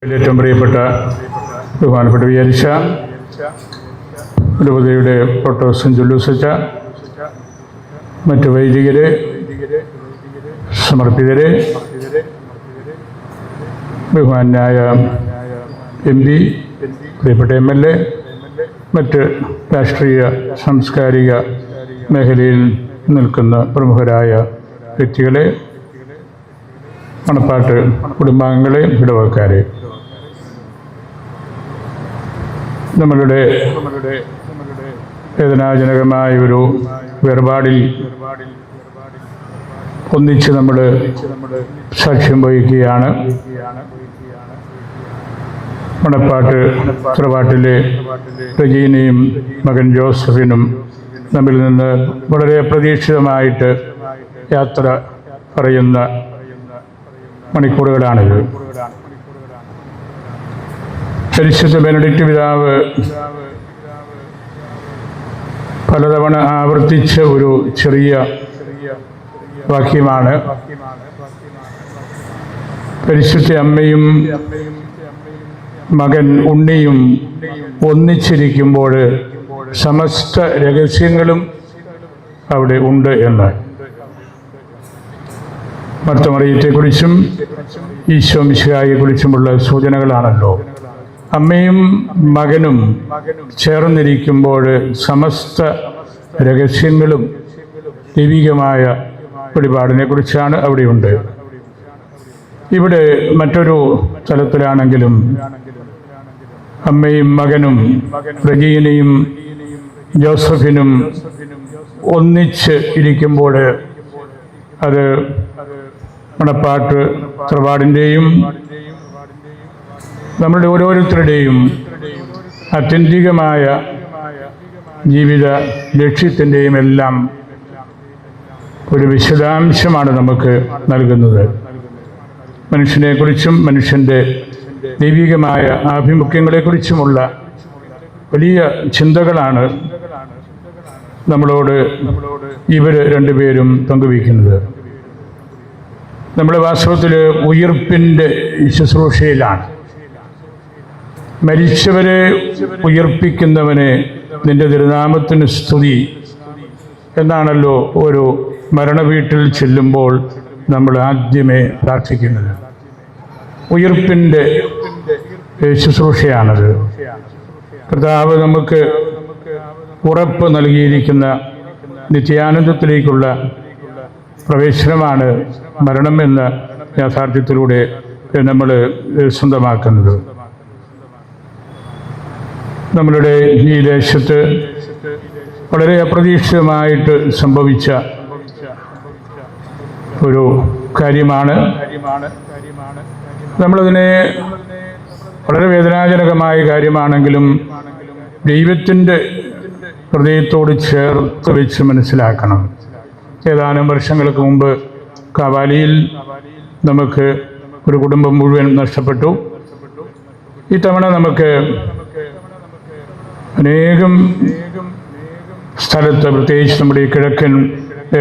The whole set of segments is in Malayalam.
ഏറ്റവും പ്രിയപ്പെട്ട ബഹുമാനപ്പെട്ട വിചാരിച്ച രൂപതയുടെ പ്രോട്ടോസ്റ്റന്റ് ജുലൂസച്ച, മറ്റു വൈദികരെ, സമർപ്പിതരെ, ബഹുമാനായ MP, പ്രിയപ്പെട്ട MLA, മറ്റ് രാഷ്ട്രീയ സാംസ്കാരിക മേഖലയിൽ നിൽക്കുന്ന പ്രമുഖരായ വ്യക്തികളെ, മണപ്പാട്ട് കുടുംബാംഗങ്ങളെ, ഇടവക്കാരെ, നമ്മളുടെ വേദനാജനകമായ ഒരു വേർപാടിൽ ഒന്നിച്ച് നമ്മൾ സാക്ഷ്യം വഹിക്കുകയാണ്. മണപ്പാട്ട് തറവാട്ടിലെ റജീനയും മകൻ ജോസഫിനും നമ്മിൽ നിന്ന് വളരെ അപ്രതീക്ഷിതമായിട്ട് യാത്ര പറയുന്ന മണിക്കൂറുകളാണിത്. പരിശുദ്ധ ബെനഡിക്റ്റ് പിതാവ് പലതവണ ആവർത്തിച്ച ഒരു ചെറിയ വാക്യമാണ്: പരിശുദ്ധ അമ്മയും മകൻ ഉണ്ണിയും ഒന്നിച്ചിരിക്കുമ്പോൾ സമസ്ത രഹസ്യങ്ങളും അവിടെ ഉണ്ട് എന്ന്. മർത്തമറിയത്തെക്കുറിച്ചും ഈശോ മിശിഹായെക്കുറിച്ചുമുള്ള സൂചനകളാണല്ലോ. അമ്മയും മകനും ചേർന്നിരിക്കുമ്പോൾ സമസ്ത രഹസ്യങ്ങളും ദൈവികമായ വെളിപാടിനെ കുറിച്ചാണ് അവിടെയുണ്ട്. ഇവിടെ മറ്റൊരു തലത്തിലാണെങ്കിലും അമ്മയും മകനും റജീനയും ജോസഫിനും ഒന്നിച്ച് ഇരിക്കുമ്പോൾ അത് മണപ്പാട്ട് തറവാടിൻ്റെയും നമ്മളുടെ ഓരോരുത്തരുടെയും ആത്യന്തികമായ ജീവിത ലക്ഷ്യത്തിൻ്റെയും എല്ലാം ഒരു വിശദാംശമാണ് നമുക്ക് നൽകുന്നത്. മനുഷ്യനെക്കുറിച്ചും മനുഷ്യൻ്റെ ദൈവികമായ ആഭിമുഖ്യങ്ങളെക്കുറിച്ചുമുള്ള വലിയ ചിന്തകളാണ് നമ്മളോട് ഇവർ രണ്ടുപേരും പങ്കുവയ്ക്കുന്നത്. നമ്മൾ വാസ്തവത്തിൽ ഉയിർപ്പിൻ്റെ ശുശ്രൂഷയിലാണ്. മരിച്ചവരെ ഉയിർപ്പിക്കുന്നവനെ നിന്റെ തിരുനാമത്തിന് സ്തുതി എന്നാണല്ലോ ഒരു മരണവീട്ടിൽ ചെല്ലുമ്പോൾ നമ്മൾ ആദ്യമേ പ്രാർത്ഥിക്കുന്നത്. ഉയിർപ്പിൻ്റെ ശുശ്രൂഷയാണത്. കർത്താവ് നമുക്ക് ഉറപ്പ് നൽകിയിരിക്കുന്ന നിത്യാനന്ദത്തിലേക്കുള്ള പ്രവേശനമാണ് മരണം എന്ന യാഥാർത്ഥ്യത്തിലൂടെ നമ്മൾ സ്വന്തമാക്കുന്നത്. നമ്മളുടെ ഈ ദേശത്ത് വളരെ അപ്രതീക്ഷിതമായിട്ട് സംഭവിച്ച ഒരു കാര്യമാണ്. നമ്മളതിനെ വളരെ വേദനാജനകമായ കാര്യമാണെങ്കിലും ദൈവത്തിൻ്റെ ഹൃദയത്തോട് ചേർത്ത് വെച്ച് മനസ്സിലാക്കണം. ഏതാനും വർഷങ്ങൾക്ക് മുമ്പ് കാവാലിയിൽ നമുക്ക് ഒരു കുടുംബം മുഴുവൻ നഷ്ടപ്പെട്ടു. ഇത്തവണ നമുക്ക് അനേകം സ്ഥലത്ത്, പ്രത്യേകിച്ച് നമ്മുടെ കിഴക്കൻ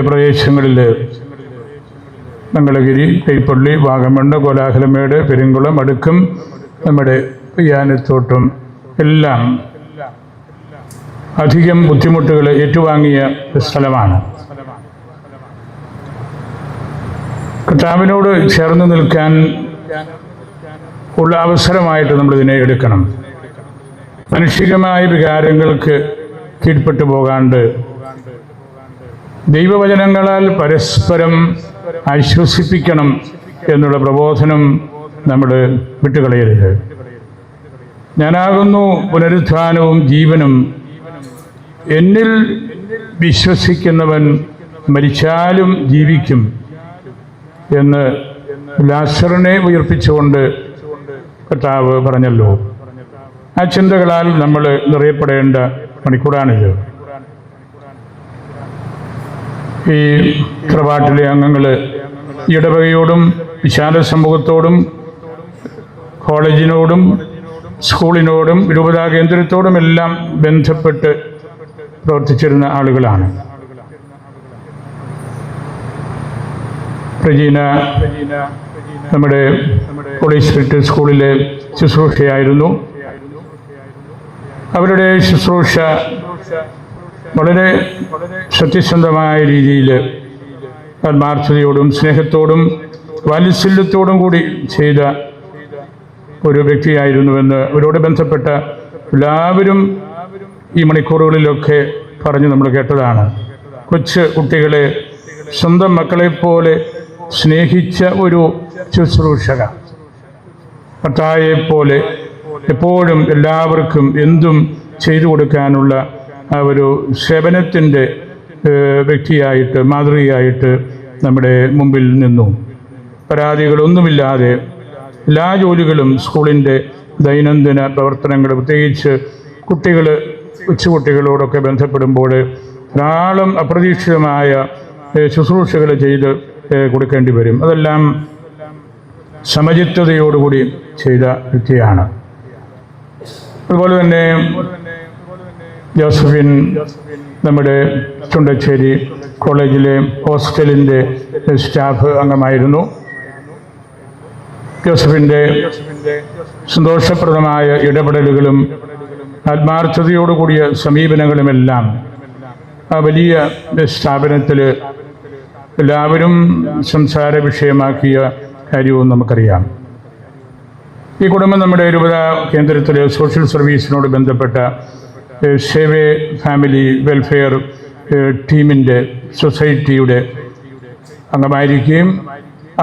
പ്രദേശങ്ങളിൽ മംഗളഗിരി, കൈപ്പള്ളി, വാഗമണ്ണ്, കോലാഹലമേട്, പെരുങ്കുളം, അടുക്കും, നമ്മുടെ പയ്യാനത്തോട്ടും എല്ലാം അധികം ബുദ്ധിമുട്ടുകൾ ഏറ്റുവാങ്ങിയ സ്ഥലമാണ്. കർത്താവിനോട് ചേർന്ന് നിൽക്കാൻ ഉള്ള അവസരമായിട്ട് നമ്മളിതിനെ എടുക്കണം. മാനുഷികമായ വികാരങ്ങൾക്ക് കീഴ്പ്പെട്ടു പോകാണ്ട് ദൈവവചനങ്ങളാൽ പരസ്പരം ആശ്വസിപ്പിക്കണം എന്നുള്ള പ്രബോധനം നമ്മൾ വിട്ടുകളയരുത്. ഞാനാകുന്നു പുനരുത്ഥാനവും ജീവനും, എന്നിൽ വിശ്വസിക്കുന്നവൻ മരിച്ചാലും ജീവിക്കും എന്ന് ലാസറിനെ ഉയർപ്പിച്ചുകൊണ്ട് കർത്താവ് പറഞ്ഞല്ലോ. ആ ചിന്തകളാൽ നമ്മൾ നിറയപ്പെടേണ്ട മണിക്കൂറാണിത്. ഈ തറവാട്ടിലെ അംഗങ്ങൾ ഇടവകയോടും വിശാല സമൂഹത്തോടും കോളേജിനോടും സ്കൂളിനോടും രൂപതാ കേന്ദ്രത്തോടും എല്ലാം ബന്ധപ്പെട്ട് പ്രവർത്തിച്ചിരുന്ന ആളുകളാണ്. റജീന നമ്മുടെ ഹോളി സ്പിരിറ്റ് സ്കൂളിലെ ശുശ്രൂഷയായിരുന്നു. അവരുടെ ശുശ്രൂഷ വളരെ സത്യസന്ധമായ രീതിയിൽ ആത്മാർത്ഥതയോടും സ്നേഹത്തോടും വാത്സല്യത്തോടും കൂടി ചെയ്ത ഒരു വ്യക്തിയായിരുന്നുവെന്ന് അവരോട് ബന്ധപ്പെട്ട എല്ലാവരും ഈ മണിക്കൂറുകളിലൊക്കെ പറഞ്ഞ് നമ്മൾ കേട്ടതാണ്. കൊച്ചു കുട്ടികളെ സ്വന്തം മക്കളെപ്പോലെ സ്നേഹിച്ച ഒരു ശുശ്രൂഷക, ഭർത്തായെപ്പോലെ എപ്പോഴും എല്ലാവർക്കും എന്തും ചെയ്തു കൊടുക്കാനുള്ള ആ ഒരു സേവനത്തിൻ്റെ വ്യക്തിയായിട്ട് മാതൃകയായിട്ട് നമ്മുടെ മുമ്പിൽ നിന്നു. പരാതികളൊന്നുമില്ലാതെ എല്ലാ ജോലികളും സ്കൂളിൻ്റെ ദൈനംദിന പ്രവർത്തനങ്ങൾ, പ്രത്യേകിച്ച് കൊച്ചുകുട്ടികളോടൊക്കെ ബന്ധപ്പെടുമ്പോൾ ധാരാളം അപ്രതീക്ഷിതമായ ശുശ്രൂഷകൾ ചെയ്ത് കൊടുക്കേണ്ടി വരും. അതെല്ലാം സമചിത്തതയോടുകൂടി ചെയ്ത വ്യക്തിയാണ്. അതുപോലെ തന്നെ ജോസഫിൻ നമ്മുടെ ചുണ്ടച്ചേരി കോളേജിലെ ഹോസ്റ്റലിൻ്റെ സ്റ്റാഫ് അംഗമായിരുന്നു. ജോസഫിൻ്റെ സന്തോഷപ്രദമായ ഇടപെടലുകളും ആത്മാർത്ഥതയോടുകൂടിയ സമീപനങ്ങളുമെല്ലാം ആ വലിയ സ്ഥാപനത്തിൽ എല്ലാവരും സംസാര വിഷയമാക്കിയ കാര്യവും നമുക്കറിയാം. ഈ കുടുംബം നമ്മുടെ രൂപത കേന്ദ്രത്തിലെ സോഷ്യൽ സർവീസിനോട് ബന്ധപ്പെട്ട സേവേ ഫാമിലി വെൽഫെയർ ടീമിൻ്റെ സൊസൈറ്റിയുടെ അംഗമായിരിക്കുകയും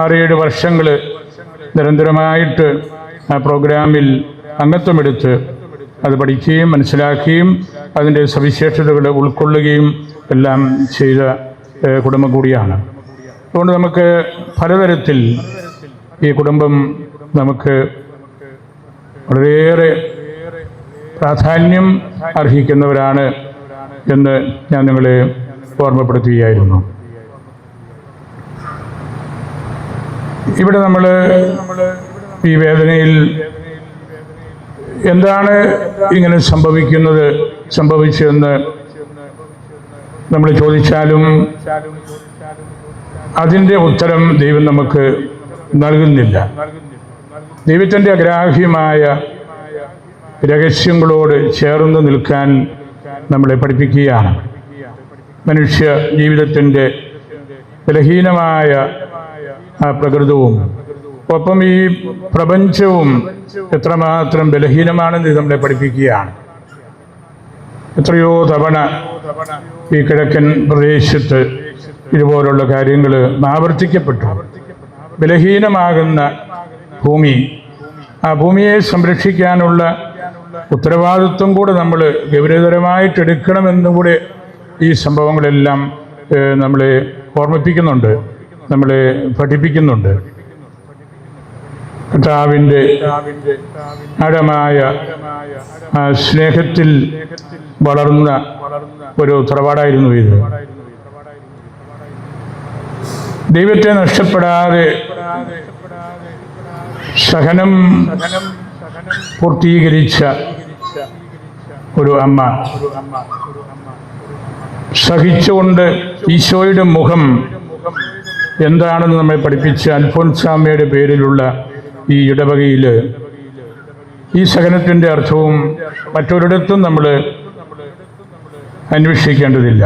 6-7 വർഷങ്ങൾ നിരന്തരമായിട്ട് ആ പ്രോഗ്രാമിൽ അംഗത്വമെടുത്ത് അത് പഠിക്കുകയും മനസ്സിലാക്കുകയും അതിൻ്റെ സവിശേഷതകൾ ഉൾക്കൊള്ളുകയും എല്ലാം ചെയ്ത കുടുംബം കൂടിയാണ്. അതുകൊണ്ട് നമുക്ക് പലതരത്തിൽ ഈ കുടുംബം നമുക്ക് വളരെയേറെ പ്രാധാന്യം അർഹിക്കുന്നവരാണ് എന്ന് ഞാൻ നിങ്ങളെ ഓർമ്മപ്പെടുത്തുകയായിരുന്നു. ഇവിടെ നമ്മൾ ഈ വേദനയിൽ എന്താണ് ഇങ്ങനെ സംഭവിച്ചതെന്ന് നമ്മൾ ചോദിച്ചാലും അതിൻ്റെ ഉത്തരം ദൈവം നമുക്ക് നൽകുന്നില്ല. ദൈവത്തിൻ്റെ അഗ്രാഹ്യമായ രഹസ്യങ്ങളോട് ചേർന്ന് നിൽക്കാൻ നമ്മളെ പഠിപ്പിക്കുകയാണ്. മനുഷ്യ ജീവിതത്തിൻ്റെ ബലഹീനമായ ആ പ്രകൃതവും ഒപ്പം ഈ പ്രപഞ്ചവും എത്രമാത്രം ബലഹീനമാണെന്ന് നമ്മളെ പഠിപ്പിക്കുകയാണ്. എത്രയോ തവണ ഈ കിഴക്കൻ പ്രദേശത്ത് ഇതുപോലുള്ള കാര്യങ്ങൾ ആവർത്തിക്കപ്പെട്ടു. ബലഹീനമാകുന്ന ഭൂമി, ആ ഭൂമിയെ സംരക്ഷിക്കാനുള്ള ഉത്തരവാദിത്വം കൂടെ നമ്മൾ ഗൗരവതരമായിട്ട് എടുക്കണമെന്നും കൂടെ ഈ സംഭവങ്ങളെല്ലാം നമ്മളെ ഓർമ്മിപ്പിക്കുന്നുണ്ട്, നമ്മളെ പഠിപ്പിക്കുന്നുണ്ട്. കർത്താവിൻ്റെ ആഴമായ സ്നേഹത്തിൽ വളർന്ന ഒരു തറവാടായിരുന്നു ഇത്. ദൈവത്തെ നഷ്ടപ്പെടാതെ സഹനം പൂർത്തീകരിച്ച ഒരു അമ്മ, സഹിച്ചുകൊണ്ട് ഈശോയുടെ മുഖം എന്താണെന്ന് നമ്മെ പഠിപ്പിച്ച അൽഫോൻസാമ്മയുടെ പേരിലുള്ള ഈ ഇടവകയിൽ ഈ സഹനത്തിൻ്റെ അർത്ഥവും മറ്റൊരിടത്തും നമ്മൾ അന്വേഷിക്കേണ്ടതില്ല.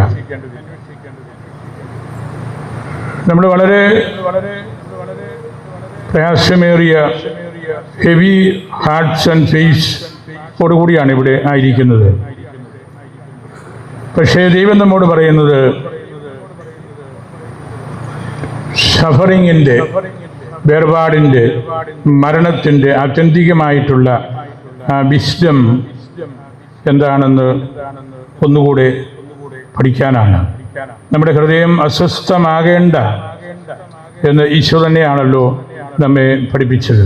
നമ്മൾ വളരെ പ്രയാസമേറിയ ഹെവി ഹാർട്ട്സ് ആൻഡ് ഫേസ് ഓടുകൂടിയാണ് ഇവിടെ ആയിരിക്കുന്നത്. പക്ഷേ ദൈവം നമ്മോട് പറയുന്നത് സഫറിങ്ങിൻ്റെ, വേർപാടിൻ്റെ, മരണത്തിൻ്റെ ആത്യന്തികമായിട്ടുള്ള വിസ്ഡം എന്താണെന്ന് ഒന്നുകൂടെ പഠിക്കാനാണ്. നമ്മുടെ ഹൃദയം അസ്വസ്ഥമാകേണ്ട എന്ന് ഈശോ തന്നെയാണല്ലോ നമ്മെ പഠിപ്പിച്ചത്.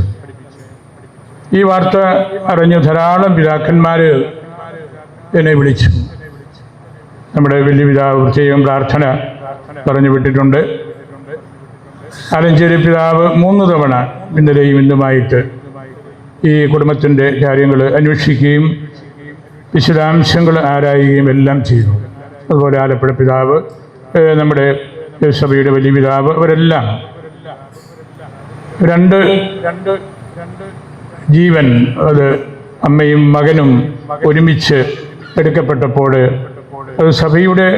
ഈ വാർത്ത അറിഞ്ഞ് ധാരാളം പിതാക്കന്മാർ എന്നെ വിളിച്ചു. നമ്മുടെ വലിയ പിതാവ് പ്രത്യേകം പ്രാർത്ഥന പറഞ്ഞു വിട്ടിട്ടുണ്ട്. ആലഞ്ചേരി പിതാവ് 3 തവണ ഇന്നലെയും ഇന്നുമായിട്ട് ഈ കുടുംബത്തിൻ്റെ കാര്യങ്ങൾ അന്വേഷിക്കുകയും വിശദാംശങ്ങൾ ആരായുകയും എല്ലാം ചെയ്തു. അതുപോലെ ആലപ്പുഴ പിതാവ്, നമ്മുടെ സഭയുടെ വലിയ പിതാവ്, അവരെല്ലാം രണ്ട് ജീവൻ, അത് അമ്മയും മകനും ഒരുമിച്ച് എടുക്കപ്പെട്ടപ്പോൾ അത് സഭയുടെ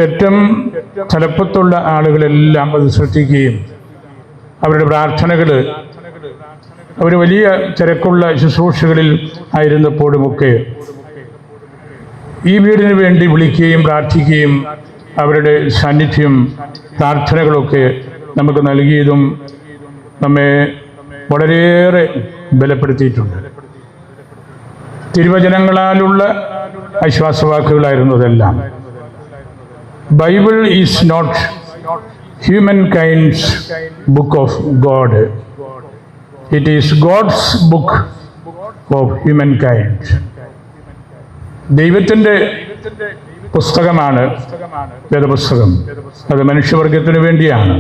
ഏറ്റവും തലപ്പത്തുള്ള ആളുകളെല്ലാം അത് ശ്രദ്ധിക്കുകയും അവരുടെ പ്രാർത്ഥനകൾ, അവർ വലിയ തിരക്കുള്ള ശുശ്രൂഷകളിൽ ആയിരുന്നപ്പോഴുമൊക്കെ ഈ വീടിന് വേണ്ടി വിളിക്കുകയും പ്രാർത്ഥിക്കുകയും അവരുടെ സാന്നിധ്യം പ്രാർത്ഥനകളൊക്കെ നമുക്ക് നൽകിയതും നമ്മെ വളരെയേറെ ബലപ്പെടുത്തിയിട്ടുണ്ട്. തിരുവചനങ്ങളാലുള്ള ആശ്വാസവാക്കുകളായിരുന്നു അതെല്ലാം. Bible is not human kinds book of God, it is God's book of human kind. ദൈവത്തിൻ്റെ പുസ്തകമാണ് വേദപുസ്തകം. അത് മനുഷ്യവർഗത്തിന് വേണ്ടിയാണ്.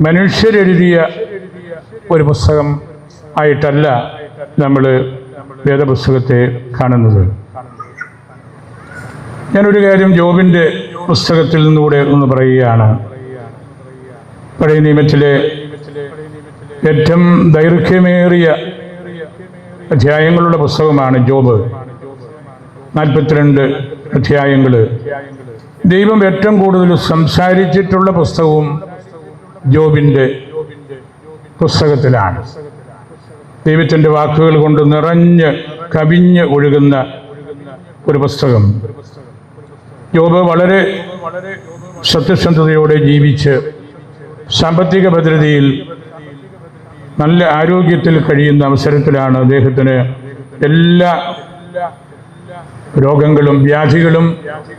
മനുഷ്യരെഴുതിയ ഒരു പുസ്തകം ആയിട്ടല്ല നമ്മൾ വേദപുസ്തകത്തെ കാണുന്നത്. ഞാനൊരു കാര്യം ജോബിൻ്റെ പുസ്തകത്തിൽ നിന്നുകൂടെ ഒന്ന് പറയുകയാണ്. പഴയ നിയമത്തിലെ ഏറ്റവും ദൈർഘ്യമേറിയ അധ്യായങ്ങളുടെ പുസ്തകമാണ് ജോബ്. 42 അധ്യായങ്ങൾ. ദൈവം ഏറ്റവും കൂടുതൽ സംസാരിച്ചിട്ടുള്ള പുസ്തകവും ജോബിൻ്റെ പുസ്തകത്തിലാണ്. ദൈവത്തിൻ്റെ വാക്കുകൾ കൊണ്ട് നിറഞ്ഞ് കവിഞ്ഞ് ഒഴുകുന്ന ഒരു പുസ്തകം. ജോബ് വളരെ സത്യസന്ധതയോടെ ജീവിച്ച് സാമ്പത്തിക ഭദ്രതയിൽ നല്ല ആരോഗ്യത്തിൽ കഴിയുന്ന അവസരത്തിലാണ് അദ്ദേഹത്തിന് എല്ലാ രോഗങ്ങളും വ്യാധികളും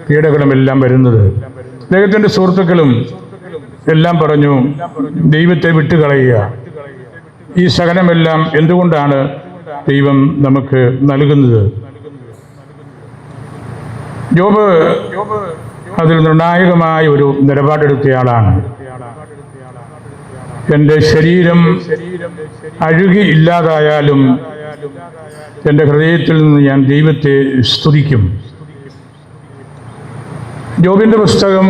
പീഡകളും എല്ലാം വരുന്നത്. അദ്ദേഹത്തിൻ്റെ സുഹൃത്തുക്കളും എല്ലാം പറഞ്ഞു, ദൈവത്തെ വിട്ടുകളയുക. ഈ സഹനമെല്ലാം എന്തുകൊണ്ടാണ് ദൈവം നമുക്ക് നൽകുന്നത്? ജോബ് അതിൽ നിർണായകമായ ഒരു നിലപാടെടുത്തയാളാണ്. എൻ്റെ ശരീരം അഴുകി ഇല്ലാതായാലും എൻ്റെ ഹൃദയത്തിൽ നിന്ന് ഞാൻ ദൈവത്തെ സ്തുതിക്കും. ജോബിൻ്റെ പുസ്തകം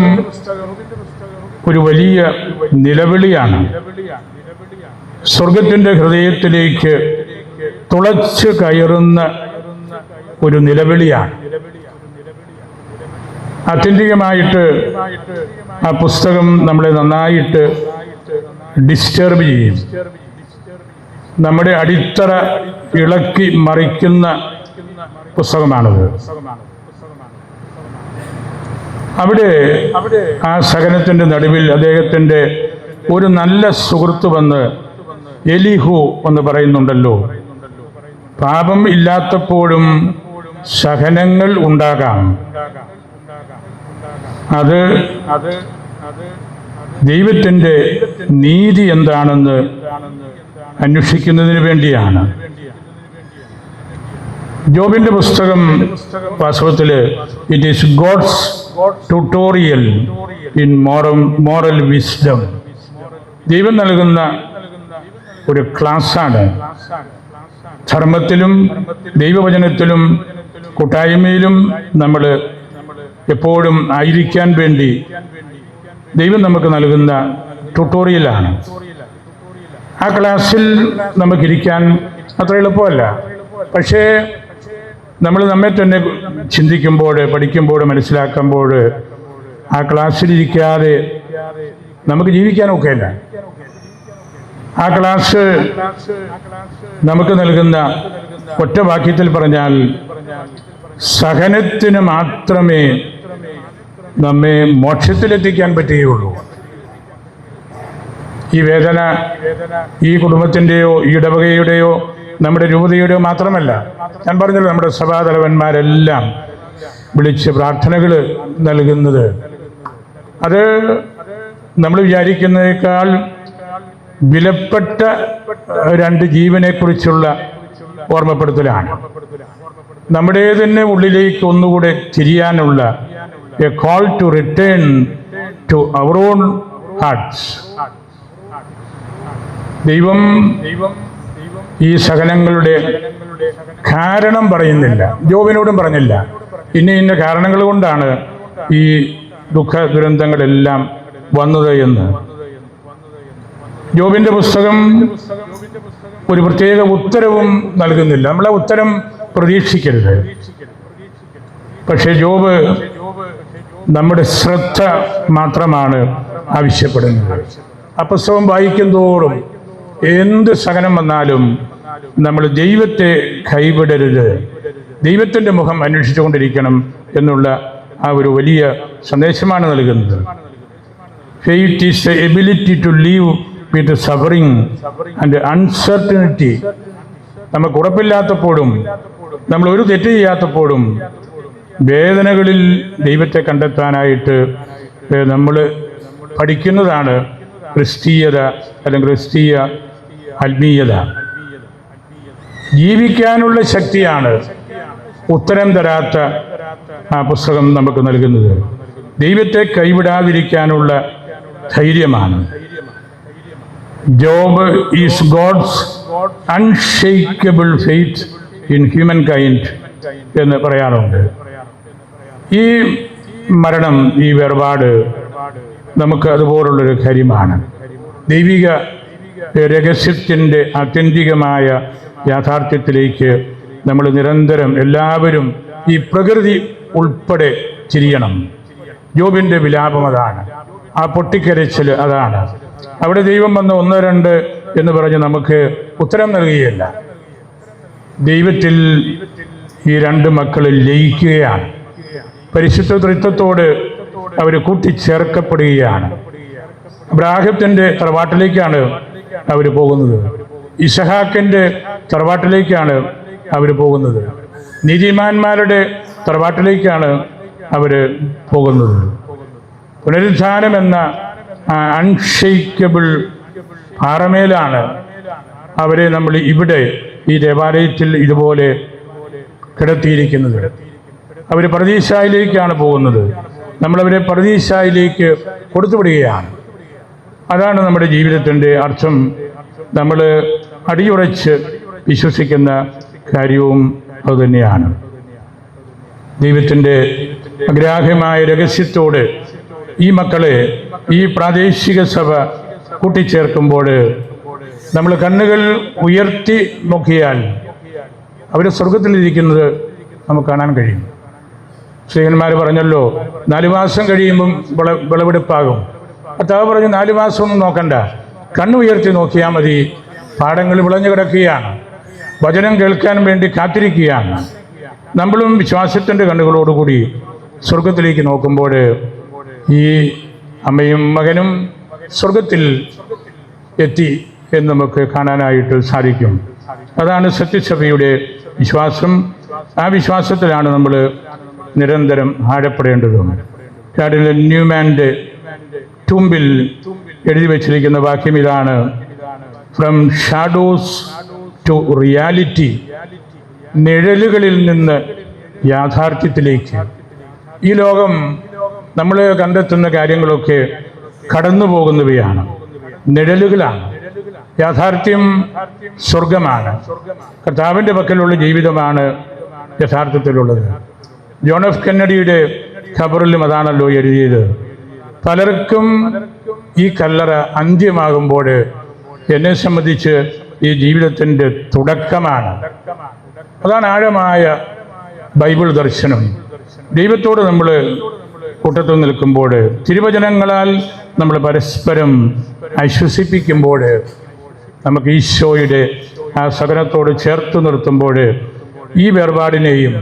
ഒരു വലിയ നിലവിളിയാണ്. സ്വർഗത്തിൻ്റെ ഹൃദയത്തിലേക്ക് തുളച്ച് കയറുന്ന ഒരു നിലവിളിയാണ്. ആത്യന്തികമായിട്ട് ആ പുസ്തകം നമ്മളെ നന്നായിട്ട് ഡിസ്റ്റർബ് ചെയ്യും. നമ്മുടെ അടിത്തറ ഇളക്കി മറിക്കുന്ന പുസ്തകമാണത്. അവിടെ ആ സഹനത്തിൻ്റെ നടുവിൽ അദ്ദേഹത്തിൻ്റെ ഒരു നല്ല സുഹൃത്ത് വന്ന്, എലിഹു എന്ന് പറയുന്നുണ്ടല്ലോ, പാപം ഇല്ലാത്തപ്പോഴും സഹനങ്ങൾ ഉണ്ടാകാം. അത് ദൈവത്തിൻ്റെ നീതി എന്താണെന്ന് അന്വേഷിക്കുന്നതിന് വേണ്ടിയാണ്. ജോബിൻ്റെ പുസ്തകം വാസ്തവത്തിൽ it is God's tutorial in moral wisdom. ദൈവം നൽകുന്ന ഒരു ക്ലാസ്സാണ്. ധർമ്മത്തിലും ദൈവവചനത്തിലും കൂട്ടായ്മയിലും നമ്മൾ എപ്പോഴും ആയിരിക്കാൻ വേണ്ടി ദൈവം നമുക്ക് നൽകുന്ന ട്യൂട്ടോറിയലാണ്. ആ ക്ലാസ്സിൽ നമുക്കിരിക്കാൻ അത്ര എളുപ്പമല്ല. പക്ഷേ നമ്മൾ നമ്മെ തന്നെ ചിന്തിക്കുമ്പോൾ, പഠിക്കുമ്പോൾ, മനസ്സിലാക്കുമ്പോൾ ആ ക്ലാസ്സിലിരിക്കാതെ നമുക്ക് ജീവിക്കാനൊക്കെയല്ല. ആ ക്ലാസ് നമുക്ക് നൽകുന്ന ഒറ്റ വാക്യത്തിൽ പറഞ്ഞാൽ, സഹനത്തിന് മാത്രമേ നമ്മെ മോക്ഷത്തിലെത്തിക്കാൻ പറ്റുകയുള്ളൂ. ഈ വേദന ഈ കുടുംബത്തിൻ്റെയോ ഈ ഇടവകയുടെയോ നമ്മുടെ രൂപതയുടെയോ മാത്രമല്ല. ഞാൻ പറഞ്ഞല്ലോ, നമ്മുടെ സഭാതലവന്മാരെല്ലാം വിളിച്ച് പ്രാർത്ഥനകൾ നൽകുന്നത് അത് നമ്മൾ വിചാരിക്കുന്നതിനേക്കാൾ വിലപ്പെട്ട 2 ജീവനെക്കുറിച്ചുള്ള ഓർമ്മപ്പെടുത്തലാണ്. നമ്മുടെ തന്നെ ഉള്ളിലേക്ക് ഒന്നുകൂടെ തിരിയാനുള്ള a call to return to our own hearts. ദൈവം ഈ സഹനങ്ങളുടെ കാരണം പറയുന്നില്ല. ജോബിനോടും പറഞ്ഞില്ല ഇന്ന കാരണങ്ങൾ കൊണ്ടാണ് ഈ ദുഃഖ ദുരന്തങ്ങളെല്ലാം വന്നത് എന്ന്. ജോബിൻ്റെ പുസ്തകം ഒരു പ്രത്യേക ഉത്തരവും നൽകുന്നില്ല. നമ്മളെ ഉത്തരം പ്രതീക്ഷിക്കരുത്. പക്ഷേ ജോബ് നമ്മുടെ ശ്രദ്ധ മാത്രമാണ് ആവശ്യപ്പെടുന്നത്. ആ പുസ്തകം വായിക്കും തോറും എന്ത് സഹനം വന്നാലും നമ്മൾ ദൈവത്തെ കൈവിടരുത്, ദൈവത്തിൻ്റെ മുഖം അന്വേഷിച്ചുകൊണ്ടിരിക്കണം എന്നുള്ള ആ ഒരു വലിയ സന്ദേശമാണ് നൽകുന്നത്. Faith is the ability to live with suffering and uncertainty. നമുക്ക് ഉറപ്പില്ലാത്തപ്പോഴും നമ്മൾ ഒരു തെറ്റ് ചെയ്യാത്തപ്പോഴും വേദനകളിൽ ദൈവത്തെ കണ്ടെത്താനായിട്ട് നമ്മൾ പഠിക്കുന്നതാണ് ക്രിസ്തീയത അല്ലെങ്കിൽ ക്രിസ്തീയ ആത്മീയത. ജീവിക്കാനുള്ള ശക്തിയാണ് ഉത്തരം തരാത്ത ആ പുസ്തകം നമുക്ക് നൽകുന്നത്. ദൈവത്തെ കൈവിടാതിരിക്കാനുള്ള ധൈര്യമാണ്. Job is God's unshakable faith in humankind എന്ന് പറയാറുണ്ട്. ഈ മരണം, ഈ വേർപാട് നമുക്ക് അതുപോലുള്ളൊരു കാര്യമാണ്. ദൈവിക രഹസ്യത്തിൻ്റെ ആത്യന്തികമായ യാഥാർത്ഥ്യത്തിലേക്ക് നമ്മൾ നിരന്തരം എല്ലാവരും, ഈ പ്രകൃതി ഉൾപ്പെടെ ചിരിയണം. ജോബിൻ്റെ വിലാപം അതാണ്, ആ പൊട്ടിക്കരച്ചിൽ അതാണ്. അവിടെ ദൈവം വന്ന് 1, 2 എന്ന് പറഞ്ഞ് നമുക്ക് ഉത്തരം നൽകുകയല്ല. ദൈവത്തിൽ ഈ 2 മക്കൾ ലയിക്കുകയാണ്. പരിശുദ്ധ ത്രിത്വത്തോട് അവർ കൂട്ടിച്ചേർക്കപ്പെടുകയാണ്. അബ്രാഹത്തിൻ്റെ തറവാട്ടിലേക്കാണ് അവർ പോകുന്നത്. ഇസഹാക്കിൻ്റെ തറവാട്ടിലേക്കാണ് അവർ പോകുന്നത്. നീതിമാന്മാരുടെ തറവാട്ടിലേക്കാണ് അവർ പോകുന്നത്. പുനരുത്ഥാനം എന്ന അൺഷെയ്ക്കബിൾ പാറമേലാണ് അവരെ നമ്മൾ ഇവിടെ ഈ ദേവാലയത്തിൽ ഇതുപോലെ കിടത്തിയിരിക്കുന്നത്. അവർ പർദീസായിലേക്കാണ് പോകുന്നത്. നമ്മളവരെ പർദീസായിലേക്ക് കൊടുത്തുവിടുകയാണ്. അതാണ് നമ്മുടെ ജീവിതത്തിൻ്റെ അർത്ഥം. നമ്മൾ അടിയുറച്ച് വിശ്വസിക്കുന്ന കാര്യവും അതുതന്നെയാണ്. ദൈവത്തിൻ്റെ അഗ്രാഹ്യമായ രഹസ്യത്തോട് ഈ മക്കളെ ഈ പ്രാദേശിക സഭ കൂട്ടിച്ചേർക്കുമ്പോൾ നമ്മൾ കണ്ണുകൾ ഉയർത്തി നോക്കിയാൽ അവർ സ്വർഗത്തിലിരിക്കുന്നത് നമുക്ക് കാണാൻ കഴിയും. ശ്രീകന്മാർ പറഞ്ഞല്ലോ, 4 മാസം കഴിയുമ്പം വിളവെടുപ്പാകും. കർത്താവ് പറഞ്ഞു 4 മാസമൊന്നും നോക്കണ്ട, കണ്ണുയർത്തി നോക്കിയാൽ മതി. പാടങ്ങൾ വിളഞ്ഞു കിടക്കുകയാണ്, വചനം കേൾക്കാൻ വേണ്ടി കാത്തിരിക്കുകയാണ്. നമ്മളും വിശ്വാസത്തിൻ്റെ കണ്ണുകളോടുകൂടി സ്വർഗത്തിലേക്ക് നോക്കുമ്പോൾ ഈ അമ്മയും മകനും സ്വർഗത്തിൽ എത്തി എന്ന് നമുക്ക് കാണാനായിട്ട് സാധിക്കും. അതാണ് സത്യസഭയുടെ വിശ്വാസം. ആ വിശ്വാസത്തിലാണ് നമ്മൾ നിരന്തരം ആഴപ്പെടേണ്ടതും. കാർഡിനൽ ന്യൂമാൻ്റെ ടൂമ്പിൽ എഴുതി വച്ചിരിക്കുന്ന വാക്യം ഇതാണ്: ഫ്രം ഷാഡോസ് ടു റിയാലിറ്റി. നിഴലുകളിൽ നിന്ന് യാഥാർത്ഥ്യത്തിലേക്ക്. ഈ ലോകം നമ്മൾ കണ്ടെത്തുന്ന കാര്യങ്ങളൊക്കെ കടന്നു പോകുന്നവയാണ്, നിഴലുകളാണ്. യാഥാർത്ഥ്യം സ്വർഗമാണ്. കർത്താവിൻ്റെ പക്കലുള്ള ജീവിതമാണ് യഥാർത്ഥത്തിലുള്ളത്. ജോൺ എഫ് കെന്നഡിയുടെ ഖബറിലും അതാണല്ലോ എഴുതിയത്. പലർക്കും ഈ കല്ലറ അന്ത്യമാകുമ്പോൾ എന്നെ സംബന്ധിച്ച് ഈ ജീവിതത്തിൻ്റെ തുടക്കമാണ്. അതാണ് ആഴമായ ബൈബിൾ ദർശനം. ദൈവത്തോട് നമ്മൾ കൂട്ടത്തിൽ നിൽക്കുമ്പോൾ, തിരുവചനങ്ങളാൽ നമ്മൾ പരസ്പരം ആശ്വസിപ്പിക്കുമ്പോൾ, നമുക്ക് ഈശോയുടെ ആ സഹനത്തോട് ചേർത്ത് നിർത്തുമ്പോൾ ഈ വേർപാടിനെയും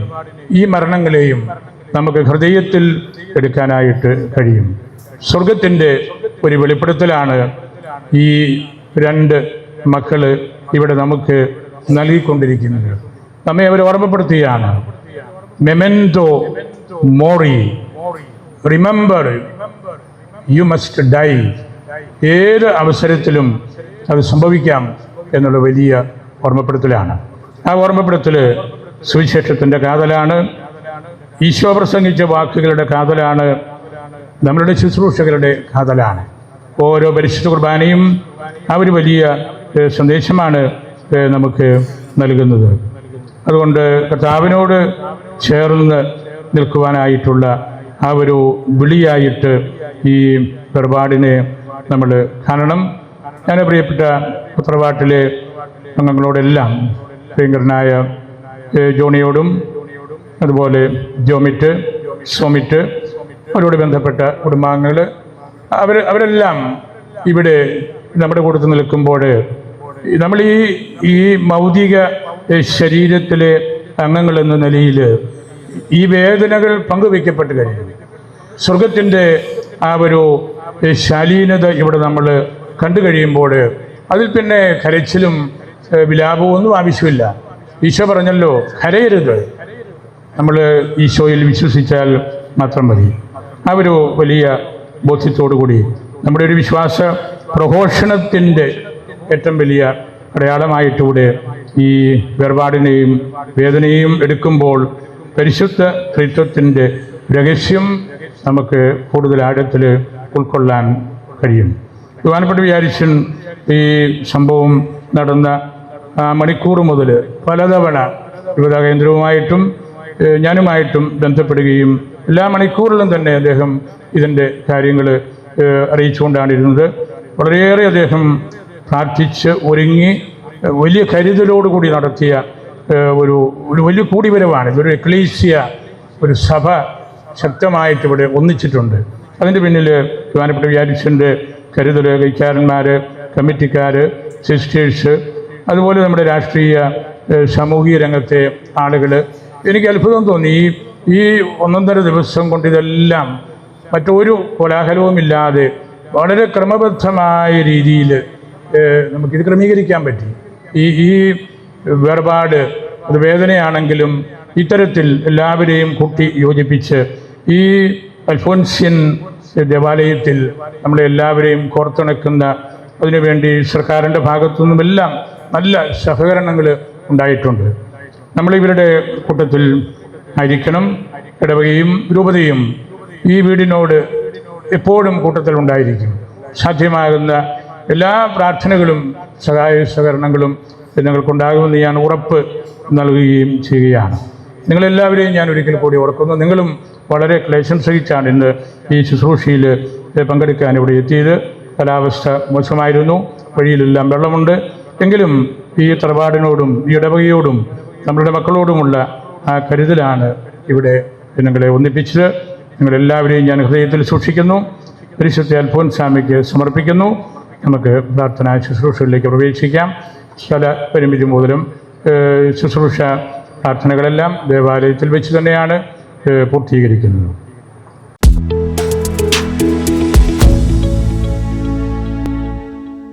ഈ മരണങ്ങളെയും നമുക്ക് ഹൃദയത്തിൽ എടുക്കാനായിട്ട് കഴിയും. സ്വർഗത്തിൻ്റെ ഒരു വെളിപ്പെടുത്തലാണ് ഈ 2 മക്കൾ ഇവിടെ നമുക്ക് നൽകിക്കൊണ്ടിരിക്കുന്നത്. നമ്മെ അവർ ഓർമ്മപ്പെടുത്തുകയാണ്. Memento mori, remember you must die. ഏത് അവസരത്തിലും അത് സംഭവിക്കാം എന്നുള്ള വലിയ ഓർമ്മപ്പെടുത്തലാണ്. ആ ഓർമ്മപ്പെടുത്തൽ സുവിശേഷത്തിൻ്റെ കാതലാണ്, ഈശോ പ്രസംഗിച്ച വാക്കുകളുടെ കാതലാണ്, നമ്മളുടെ ശുശ്രൂഷകളുടെ കാതലാണ്. ഓരോ പരിശുദ്ധ കുർബാനയും ആ ഒരു വലിയ സന്ദേശമാണ് നമുക്ക് നൽകുന്നത്. അതുകൊണ്ട് കർത്താവിനോട് ചേർന്ന് നിൽക്കുവാനായിട്ടുള്ള ആ ഒരു വിളിയായിട്ട് ഈ വേർപാടിനെ നമ്മൾ കാണണം. ഞാൻ പ്രിയപ്പെട്ട തറവാട്ടിലെ അംഗങ്ങളോടെല്ലാം പ്രിയങ്കരനായ ജോണിയോടും അതുപോലെ ജോമിറ്റ്, സോമിറ്റ്, അവരോട് ബന്ധപ്പെട്ട കുടുംബാംഗങ്ങൾ അവരെല്ലാം ഇവിടെ നമ്മുടെ കൂട്ടത്തിൽ നിൽക്കുമ്പോൾ നമ്മൾ ഈ ഭൗതിക ശരീരത്തിലെ അംഗങ്ങൾ എന്ന നിലയിൽ ഈ വേദനകൾ പങ്കുവയ്ക്കപ്പെട്ട് കഴിഞ്ഞു. സ്വർഗത്തിൻ്റെ ആ ഒരു ശാലീനത ഇവിടെ നമ്മൾ കണ്ടു കഴിയുമ്പോൾ അതിൽ പിന്നെ കരച്ചിലും വിലാപവും ഒന്നും ആവശ്യമില്ല. ഈശോ പറഞ്ഞല്ലോ, കരയരുത്, നമ്മൾ ഈശോയിൽ വിശ്വസിച്ചാൽ മാത്രം മതി. ആ ഒരു വലിയ ബോധ്യത്തോടു കൂടി നമ്മുടെ ഒരു വിശ്വാസ പ്രഘോഷണത്തിൻ്റെ ഏറ്റവും വലിയ അടയാളമായിട്ടൂടെ ഈ വേർപാടിനെയും വേദനയും എടുക്കുമ്പോൾ പരിശുദ്ധ ത്രിത്വത്തിൻ്റെ രഹസ്യം നമുക്ക് കൂടുതൽ ആഴത്തിൽ ഉൾക്കൊള്ളാൻ കഴിയും. ബഹുമാനപ്പെട്ട വികാരിച്ചൻ ഈ സംഭവം നടന്ന മണിക്കൂർ മുതൽ പലതവണ യുവതാ കേന്ദ്രവുമായിട്ടും ഞാനുമായിട്ടും ബന്ധപ്പെടുകയും എല്ലാ മണിക്കൂറിലും തന്നെ അദ്ദേഹം ഇതിൻ്റെ കാര്യങ്ങൾ അറിയിച്ചുകൊണ്ടാണ് ഇരുന്നത്. വളരെയേറെ അദ്ദേഹം പ്രാർത്ഥിച്ച് ഒരുങ്ങി വലിയ കരുതലോടുകൂടി നടത്തിയ ഒരു വലിയ കൂടിവരവാണ്. ഇതൊരു എക്ലീസിയ, ഒരു സഭ ശക്തമായിട്ട് ഇവിടെ ഒന്നിച്ചിട്ടുണ്ട്. അതിൻ്റെ പിന്നിൽ ബഹുമാനപ്പെട്ട വികാരിച്ചൻ്റെ കരുതൽ, കൈക്കാരന്മാർ, കമ്മിറ്റിക്കാർ, സിസ്റ്റേഴ്സ്, അതുപോലെ നമ്മുടെ രാഷ്ട്രീയ സാമൂഹിക രംഗത്തെ ആളുകൾ. എനിക്ക് അത്ഭുതം തോന്നി, ഈ 1.5 ദിവസം കൊണ്ട് ഇതെല്ലാം മറ്റൊരു കോലാഹലവുമില്ലാതെ വളരെ ക്രമബദ്ധമായ രീതിയിൽ നമുക്കിത് ക്രമീകരിക്കാൻ പറ്റി. ഈ വേർപാട് അത് വേദനയാണെങ്കിലും ഇത്തരത്തിൽ എല്ലാവരെയും കൂട്ടി യോജിപ്പിച്ച് ഈ അൽഫോൻസ്യൻ ദേവാലയത്തിൽ നമ്മളെല്ലാവരെയും കോർത്തിണക്കുന്ന അതിനുവേണ്ടി സർക്കാരിൻ്റെ ഭാഗത്തു നിന്നുമെല്ലാം നല്ല സഹകരണങ്ങൾ ഉണ്ടായിട്ടുണ്ട്. നമ്മളിവരുടെ കൂട്ടത്തിൽ ആയിരിക്കണം. ഇടവകയും രൂപതയും ഈ വീടിനോട് എപ്പോഴും കൂട്ടത്തിലുണ്ടായിരിക്കും. സാധ്യമാകുന്ന എല്ലാ പ്രാർത്ഥനകളും സഹായ സഹകരണങ്ങളും നിങ്ങൾക്കുണ്ടാകുമെന്ന് ഞാൻ ഉറപ്പ് നൽകുകയും ചെയ്യുകയാണ്. നിങ്ങളെല്ലാവരെയും ഞാൻ ഒരിക്കൽ കൂടി ഓർക്കുന്നു. നിങ്ങളും വളരെ ക്ലേശം സഹിച്ചാണ് ഇന്ന് ഈ ശുശ്രൂഷയിൽ പങ്കെടുക്കാൻ ഇവിടെ എത്തിയത്. കാലാവസ്ഥ മോശമായിരുന്നു, വഴിയിലെല്ലാം വെള്ളമുണ്ട്. എങ്കിലും ഈ തറവാടിനോടും ഈ ഇടവകയോടും നമ്മളുടെ മക്കളോടുമുള്ള ആ കരുതലാണ് ഇവിടെ നിങ്ങളെ ഒന്നിപ്പിച്ചത്. നിങ്ങളെല്ലാവരെയും ഞാൻ ഹൃദയത്തിൽ സൂക്ഷിക്കുന്നു. പരിശുദ്ധ അൽഫോൻസാമ്മയ്ക്ക് സമർപ്പിക്കുന്നു. നമുക്ക് പ്രാർത്ഥനാ ശുശ്രൂഷകളിലേക്ക് പ്രവേശിക്കാം. സ്ഥല പരിമിതി മൂലം ശുശ്രൂഷ പ്രാർത്ഥനകളെല്ലാം ദേവാലയത്തിൽ വെച്ച് തന്നെയാണ് പൂർത്തീകരിക്കുന്നത്.